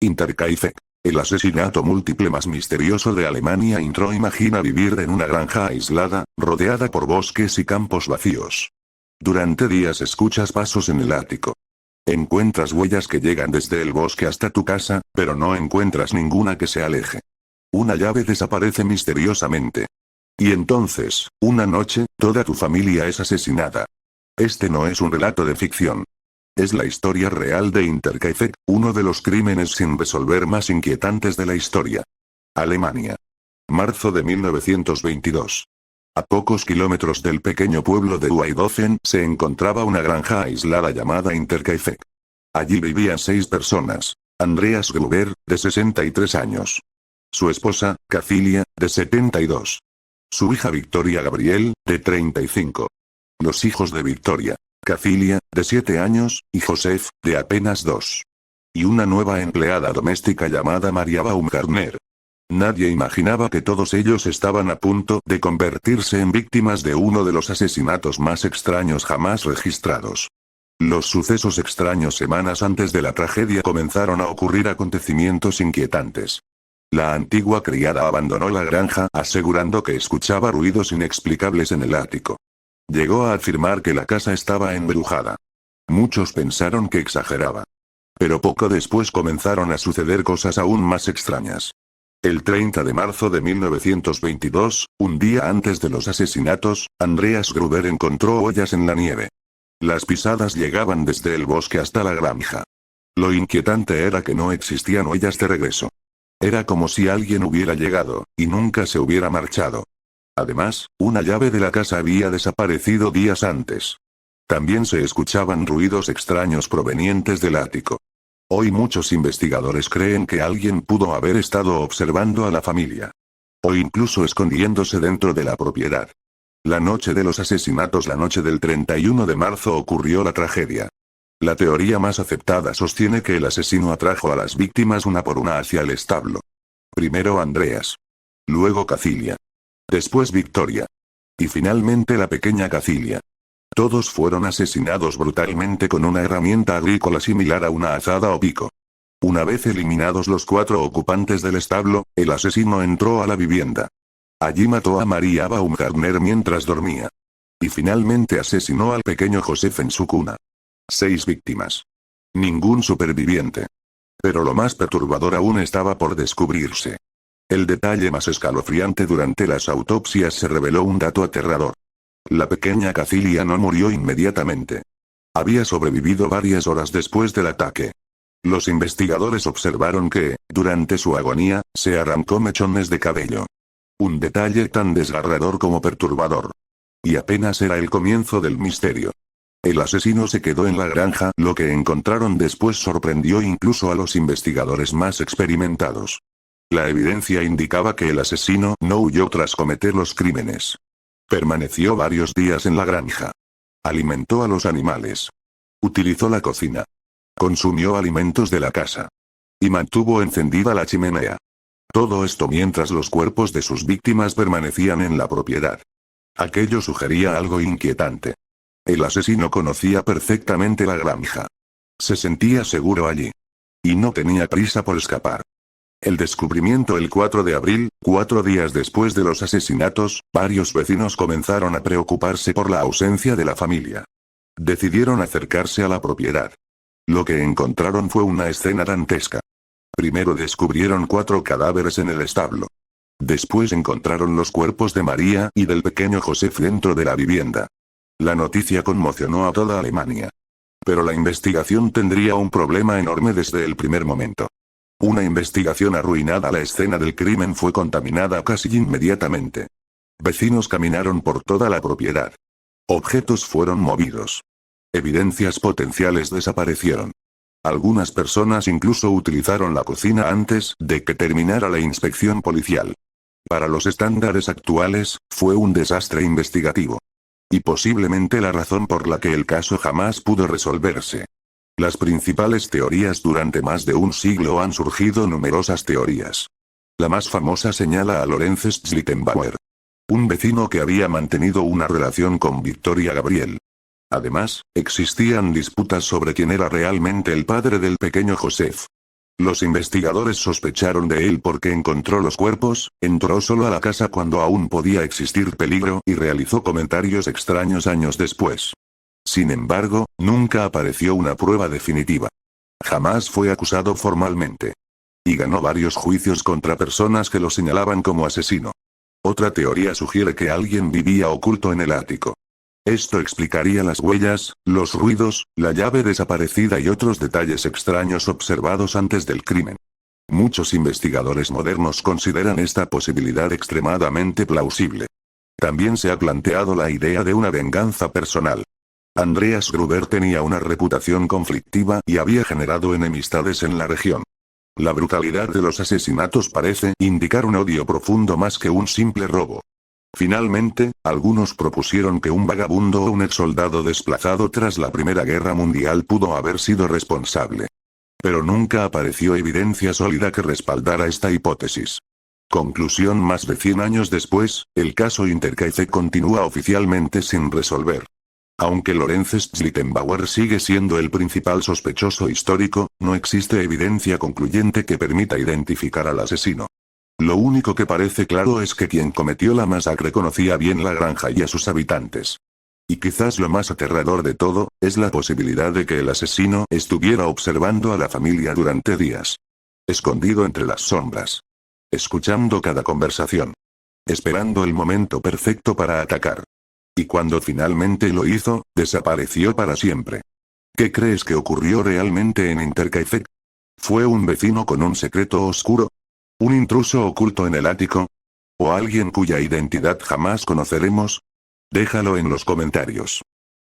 Interkaifeck. El asesinato múltiple más misterioso de Alemania. Intro. Imagina vivir en una granja aislada, rodeada por bosques y campos vacíos. Durante días escuchas pasos en el ático. Encuentras huellas que llegan desde el bosque hasta tu casa, pero no encuentras ninguna que se aleje. Una llave desaparece misteriosamente. Y entonces, una noche, toda tu familia es asesinada. Este no es un relato de ficción. Es la historia real de Interkaifeck, uno de los crímenes sin resolver más inquietantes de la historia. Alemania. Marzo de 1922. A pocos kilómetros del pequeño pueblo de Weidofen se encontraba una granja aislada llamada Interkaifeck. Allí vivían 6 personas. Andreas Gruber, de 63 años. Su esposa, Cacilia, de 72. Su hija Victoria Gabriel, de 35. Los hijos de Victoria, Cacilia, de 7 años, y Josef, de apenas 2. Y una nueva empleada doméstica llamada Maria Baumgartner. Nadie imaginaba que todos ellos estaban a punto de convertirse en víctimas de uno de los asesinatos más extraños jamás registrados. Los sucesos extraños semanas antes de la tragedia comenzaron a ocurrir acontecimientos inquietantes. La antigua criada abandonó la granja asegurando que escuchaba ruidos inexplicables en el ático. Llegó a afirmar que la casa estaba embrujada. Muchos pensaron que exageraba. Pero poco después comenzaron a suceder cosas aún más extrañas. El 30 de marzo de 1922, un día antes de los asesinatos, Andreas Gruber encontró huellas en la nieve. Las pisadas llegaban desde el bosque hasta la granja. Lo inquietante era que no existían huellas de regreso. Era como si alguien hubiera llegado, y nunca se hubiera marchado. Además, una llave de la casa había desaparecido días antes. También se escuchaban ruidos extraños provenientes del ático. Hoy muchos investigadores creen que alguien pudo haber estado observando a la familia. O incluso escondiéndose dentro de la propiedad. La noche de los asesinatos, la noche del 31 de marzo ocurrió la tragedia. La teoría más aceptada sostiene que el asesino atrajo a las víctimas una por una hacia el establo. Primero Andreas. Luego Cacilia. Después Victoria. Y finalmente la pequeña Cacilia. Todos fueron asesinados brutalmente con una herramienta agrícola similar a una azada o pico. Una vez eliminados los 4 ocupantes del establo, el asesino entró a la vivienda. Allí mató a Maria Baumgartner mientras dormía. Y finalmente asesinó al pequeño Josef en su cuna. 6 víctimas. Ningún superviviente. Pero lo más perturbador aún estaba por descubrirse. El detalle más escalofriante: durante las autopsias se reveló un dato aterrador. La pequeña Cacilia no murió inmediatamente. Había sobrevivido varias horas después del ataque. Los investigadores observaron que, durante su agonía, se arrancó mechones de cabello. Un detalle tan desgarrador como perturbador. Y apenas era el comienzo del misterio. El asesino se quedó en la granja. Lo que encontraron después sorprendió incluso a los investigadores más experimentados. La evidencia indicaba que el asesino no huyó tras cometer los crímenes. Permaneció varios días en la granja. Alimentó a los animales. Utilizó la cocina. Consumió alimentos de la casa. Y mantuvo encendida la chimenea. Todo esto mientras los cuerpos de sus víctimas permanecían en la propiedad. Aquello sugería algo inquietante. El asesino conocía perfectamente la granja. Se sentía seguro allí. Y no tenía prisa por escapar. El descubrimiento el 4 de abril, 4 días después de los asesinatos, varios vecinos comenzaron a preocuparse por la ausencia de la familia. Decidieron acercarse a la propiedad. Lo que encontraron fue una escena dantesca. Primero descubrieron 4 cadáveres en el establo. Después encontraron los cuerpos de María y del pequeño Josef dentro de la vivienda. La noticia conmocionó a toda Alemania. Pero la investigación tendría un problema enorme desde el primer momento. Una investigación arruinada. La escena del crimen fue contaminada casi inmediatamente. Vecinos caminaron por toda la propiedad. Objetos fueron movidos. Evidencias potenciales desaparecieron. Algunas personas incluso utilizaron la cocina antes de que terminara la inspección policial. Para los estándares actuales, fue un desastre investigativo. Y posiblemente la razón por la que el caso jamás pudo resolverse. Las principales teorías: durante más de un siglo han surgido numerosas teorías. La más famosa señala a Lorenz Schlittenbauer, un vecino que había mantenido una relación con Victoria Gabriel. Además, existían disputas sobre quién era realmente el padre del pequeño Josef. Los investigadores sospecharon de él porque encontró los cuerpos, entró solo a la casa cuando aún podía existir peligro y realizó comentarios extraños años después. Sin embargo, nunca apareció una prueba definitiva. Jamás fue acusado formalmente. Y ganó varios juicios contra personas que lo señalaban como asesino. Otra teoría sugiere que alguien vivía oculto en el ático. Esto explicaría las huellas, los ruidos, la llave desaparecida y otros detalles extraños observados antes del crimen. Muchos investigadores modernos consideran esta posibilidad extremadamente plausible. También se ha planteado la idea de una venganza personal. Andreas Gruber tenía una reputación conflictiva y había generado enemistades en la región. La brutalidad de los asesinatos parece indicar un odio profundo más que un simple robo. Finalmente, algunos propusieron que un vagabundo o un exsoldado desplazado tras la Primera Guerra Mundial pudo haber sido responsable. Pero nunca apareció evidencia sólida que respaldara esta hipótesis. Conclusión: más de 100 años después, el caso Intercaifeck continúa oficialmente sin resolver. Aunque Lorenz Schlittenbauer sigue siendo el principal sospechoso histórico, no existe evidencia concluyente que permita identificar al asesino. Lo único que parece claro es que quien cometió la masacre conocía bien la granja y a sus habitantes. Y quizás lo más aterrador de todo, es la posibilidad de que el asesino estuviera observando a la familia durante días. Escondido entre las sombras. Escuchando cada conversación. Esperando el momento perfecto para atacar. Y cuando finalmente lo hizo, desapareció para siempre. ¿Qué crees que ocurrió realmente en Intercaifeck? ¿Fue un vecino con un secreto oscuro? ¿Un intruso oculto en el ático? ¿O alguien cuya identidad jamás conoceremos? Déjalo en los comentarios.